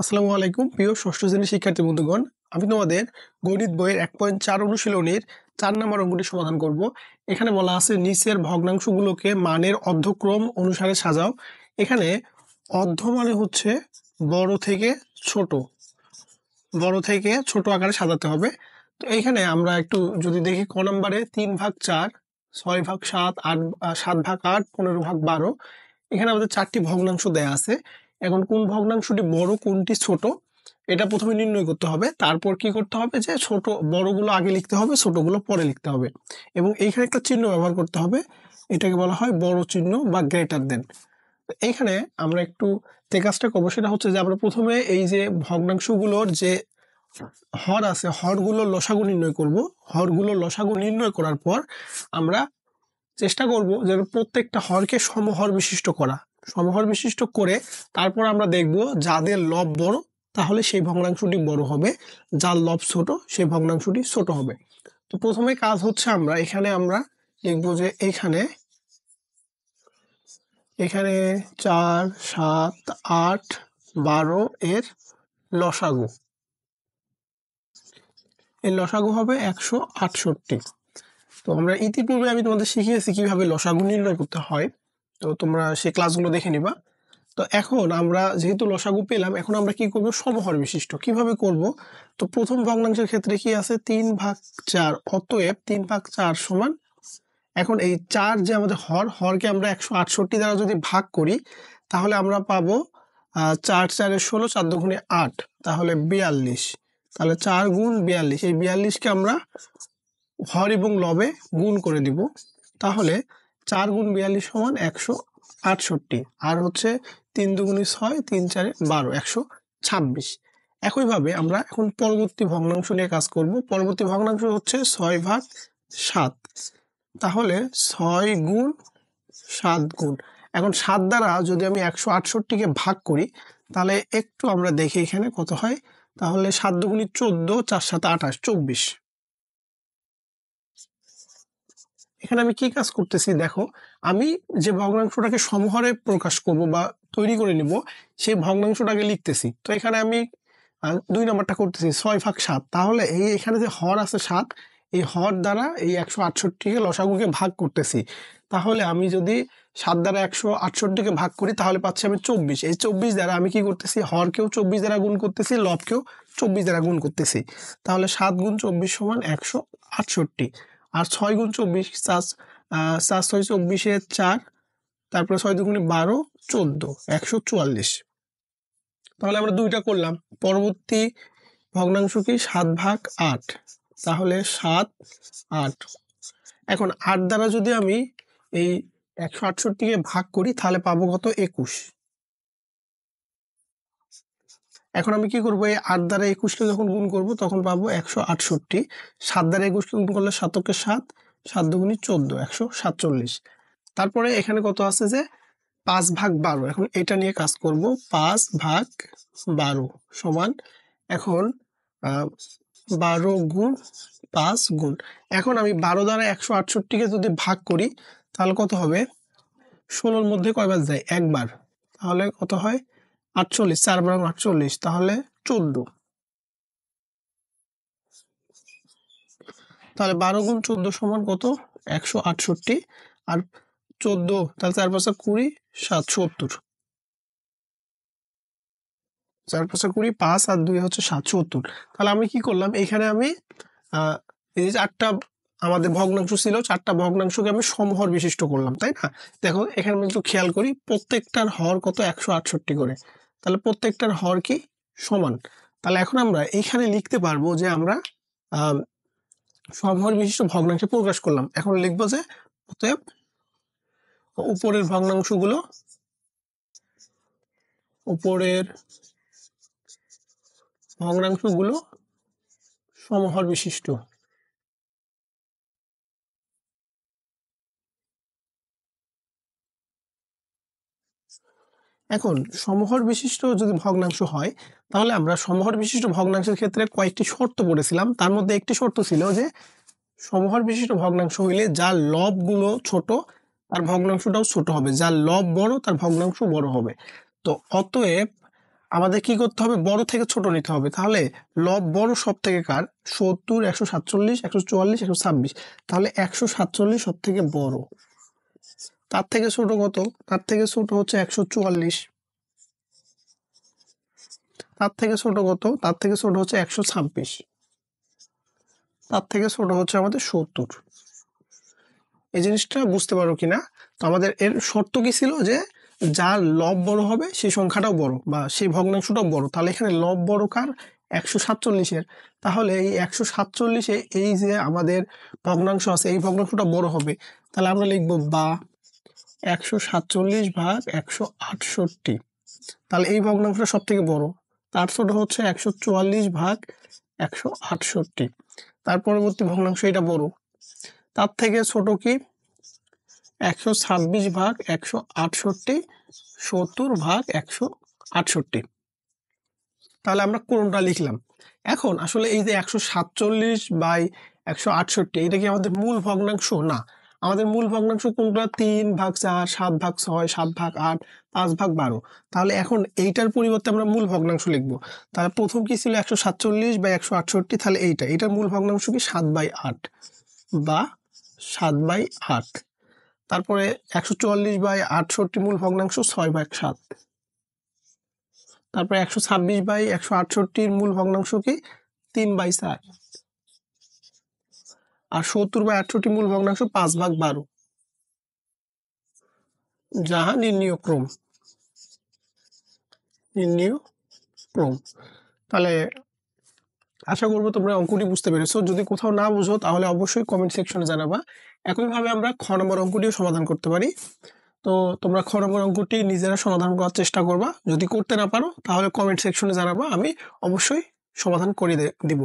আসসালামু আলাইকুম প্রিয় ষষ্ঠ শ্রেণীর শিক্ষার্থী বন্ধুগণ, আমি তোমাদের গণিত বইয়ের 1.4 অনুশীলনীর 4 নম্বর অঙ্কটি সমাধান করব। এখানে বলা আছে নিচের ভগ্নাংশগুলোকে মানের অর্ধক্রম অনুসারে সাজাও। এখানে অর্ধ মানে হচ্ছে বড় থেকে ছোট আকারে সাজাতে হবে। তো এইখানে আমরা একটু যদি দেখি ক নম্বরে 3 ভাগ 4, 6 ভাগ 7, 7 ভাগ 8, 15 ভাগ 12। এখানে আমাদের 4টি ভগ্নাংশ দেয়া আছে। এখন কোন ভগ্নাংশটি বড় কোনটি ছোট এটা প্রথমে নির্ণয় করতে হবে। তারপর কি করতে হবে যে বড়গুলো আগে লিখতে হবে, ছোটগুলো পরে লিখতে হবে। এবং এইখানে একটা চিহ্ন ব্যবহার করতে হবে, এটাকে বলা হয় বড় চিহ্ন বা গ্রেটার দেন। এইখানে আমরা একটু যে কাজটা করবো সেটা হচ্ছে যে আমরা প্রথমে এই যে ভগ্নাংশগুলোর যে হর আছে হরগুলোর লসাগু নির্ণয় করব। হরগুলোর লসাগু নির্ণয় করার পর আমরা চেষ্টা করব যে প্রত্যেকটা হরকে সমহর বিশিষ্ট করা। সমহর বিশিষ্ট করে তারপর আমরা দেখব যাদের লব বড় তাহলে সেই ভগ্নাংশটি বড় হবে, যার লব ছোট সেই ভগ্নাংশটি ছোট হবে। তো প্রথমে কাজ হচ্ছে আমরা লিখব যে এখানে 4, 7, 8, 12 এর লসাগু, এর লসাগু হবে 168। তো আমরা ইতিপূর্বে আমি তোমাদের শিখিয়েছি কিভাবে লসাগু নির্ণয় করতে হয়, তো তোমরা সেই ক্লাসগুলো দেখে নিবা। তো এখন আমরা যেহেতু লসাগু পেলাম, এখন আমরা কি করব সমহর বিশিষ্ট কিভাবে করব। তো প্রথম ভগ্নাংশের ক্ষেত্রে কি আছে 3 ভাগ 4, অতএব 3 ভাগ 4 সমান, এখন এই 4 যে আমাদের হরকে আমরা 168 দ্বারা যদি ভাগ করি তাহলে আমরা পাবো 4 4 16, 4 দুগুণে 8, তাহলে 42। তাহলে 4 গুণ 42, এই 42কে আমরা হর এবং লবে গুণ করে দিব। তাহলে 4 গুণ 42 সমান 168, আর হচ্ছে 3 দুগুণে 6, 3 4 12, 126। একইভাবে আমরা এখন পরবর্তী ভগ্নাংশ নিয়ে কাজ করব। পরবর্তী ভগ্নাংশ হচ্ছে 6 ভাগ 7, তাহলে 6 গুণ 7 গুণ, এখন 7 দ্বারা যদি আমি 168কে ভাগ করি তাহলে একটু আমরা দেখি এখানে কত হয়। তাহলে 7 দুগুণে 14, 4 7 28, 24। এখানে আমি কি কাজ করতেছি দেখো, আমি যে ভগ্নাংশটাকে সমহরে প্রকাশ করব বা তৈরি করে নিব সেই ভগ্নাংশটাকে লিখতেছি। তো এখানে আমি 2 নম্বরটা করতেছি 6 ভাগ 7, তাহলে এখানে যে হর আছে 7, এই হর দ্বারা এই 168কে লসাগুকে ভাগ করতেছি। তাহলে আমি যদি 7 দ্বারা 168কে ভাগ করি তাহলে পাচ্ছি আমি 24। এই 24 দ্বারা আমি কি করতেছি, হরকেও 24 দ্বারা গুণ করতেছি, লবকেও 24 দ্বারা গুণ করতেছি। তাহলে 7 গুণ 24 সমান 168, আর 6 গুণ 24, 4 4 6 24 4, তারপরে 6 দুগুণে 12, 14, 144। তাহলে আমরা 2টা করলাম। পরবর্তী ভগ্নাংশ কি 7 ভাগ 8, তাহলে 7 8। এখন 8 দ্বারা যদি আমি এই 168কে ভাগ করি তাহলে পাবো কত 21। এখন আমি কি করব, এই 8 দ্বারা 21কে যখন গুণ করব তখন পাবো 168। 7 দ্বারা 21কে গুণ করলে 7 কে 7, 7 দুগুণে 14, 147। তারপরে এখানে কত আছে যে 5 ভাগ 12, এখন এটা নিয়ে কাজ করব। 5 ভাগ 12 সমান, এখন 12 গুণ 5 গুণ, এখন আমি 12 দ্বারা 168কে যদি ভাগ করি তাহলে কত হবে, 16-র মধ্যে কয়বার যায়, একবার, তাহলে কত হয় 48, 4 বার 48, তাহলে 14। তাহলে 12 গুণ 14 সমান কত, 168, আর 14, তাহলে 4 5 20, 7 70, 4 5 20, 5 আর 2 হচ্ছে 7 70। তাহলে আমি কি করলাম, এখানে আমি এই যে 4টা আমাদের ভগ্নাংশ ছিল, 4টা ভগ্নাংশকে আমি সমহর বিশিষ্ট করলাম, তাই না। দেখো এখানে আমি একটু খেয়াল করি, প্রত্যেকটার হর কত 168 করে, তাহলে প্রত্যেকটার হর কি সমান। তাহলে এখন আমরা এইখানে লিখতে পারবো যে আমরা সমহর বিশিষ্ট ভগ্নাংশে প্রকাশ করলাম। এখন লিখবো যে অতএব উপরের ভগ্নাংশগুলো সমহর বিশিষ্ট। এখন সমহর বিশিষ্ট যদি ভগ্নাংশ হয় তাহলে আমরা সমহর বিশিষ্ট ভগ্নাংশের ক্ষেত্রে কয়েকটি শর্ত পড়েছিলাম। তার মধ্যে একটি শর্ত ছিল যে সমহর বিশিষ্ট ভগ্নাংশ হইলে যার লবগুলো ছোট তার ভগ্নাংশটাও ছোট হবে, যার লব বড় তার ভগ্নাংশ বড় হবে। তো অতএব আমাদের কি করতে হবে, বড় থেকে ছোট নিতে হবে। তাহলে লব বড় সব থেকে কার, 70, 147, 144, 126। তাহলে 147 সব থেকে বড়। তার থেকে ছোট কত, তার থেকে ছোট হচ্ছে 144। তার থেকে ছোট কত, তার থেকে ছোট হচ্ছে 126। তার থেকে ছোট হচ্ছে আমাদের 70। এই জিনিসটা বুঝতে পারো কিনা। তো আমাদের এর শর্ত কি ছিল, যে যার লব বড় হবে সেই সংখ্যাটাও বড় বা সেই ভগ্নাংশটাও বড়। তাহলে এখানে লব বড় কার, 147-এর। তাহলে এই 147-এ এই যে আমাদের ভগ্নাংশ আছে এই ভগ্নাংশটা বড় হবে। তাহলে আমরা লিখবো বা 147 ভাগ 168। তাহলে এই ভগ্নাংশটা সব থেকে বড়। তার ছোট হচ্ছে 144 ভাগ 168। তার পরবর্তী ভগ্নাংশ এটা বড়। তার থেকে ছোট কি, 126 ভাগ 168, 70 ভাগ 168। তাহলে আমরা কোনটা লিখলাম। এখন আসলে এই যে 147/168, এটা কি আমাদের মূল ভগ্নাংশ? না, আমাদের মূল ভগ্নাংশ কোনটা, 3/4, 7/6, 7/8, 5/12। তাহলে এখন এইটার পরিবর্তে আমরা মূল ভগ্নাংশ লিখবো। তাহলে প্রথম কি ছিল 147/168, তাহলে এইটার মূল ভগ্নাংশ কি 7/8 বা 7/8। তারপরে 144/68 মূল ভগ্নাংশ 6/7। তারপরে 126/168 মূল ভগ্নাংশ কি 3/4। আর 70/68 মূল ভগ্নাংশ 5/12। যাহা নির্ণীয় ক্রম। তাহলে আশা করবো তোমরা অঙ্কটি বুঝতে পেরেছো। যদি কোথাও না বুঝো তাহলে অবশ্যই কমেন্ট সেকশনে জানাবা। একইভাবে আমরা খ নম্বর অঙ্কটিও সমাধান করতে পারি। তো তোমরা খ নম্বর অঙ্কটি নিজেরা সমাধান করার চেষ্টা করবা। যদি করতে না পারো তাহলে কমেন্ট সেকশনে জানাবা, আমি অবশ্যই সমাধান করে দিব।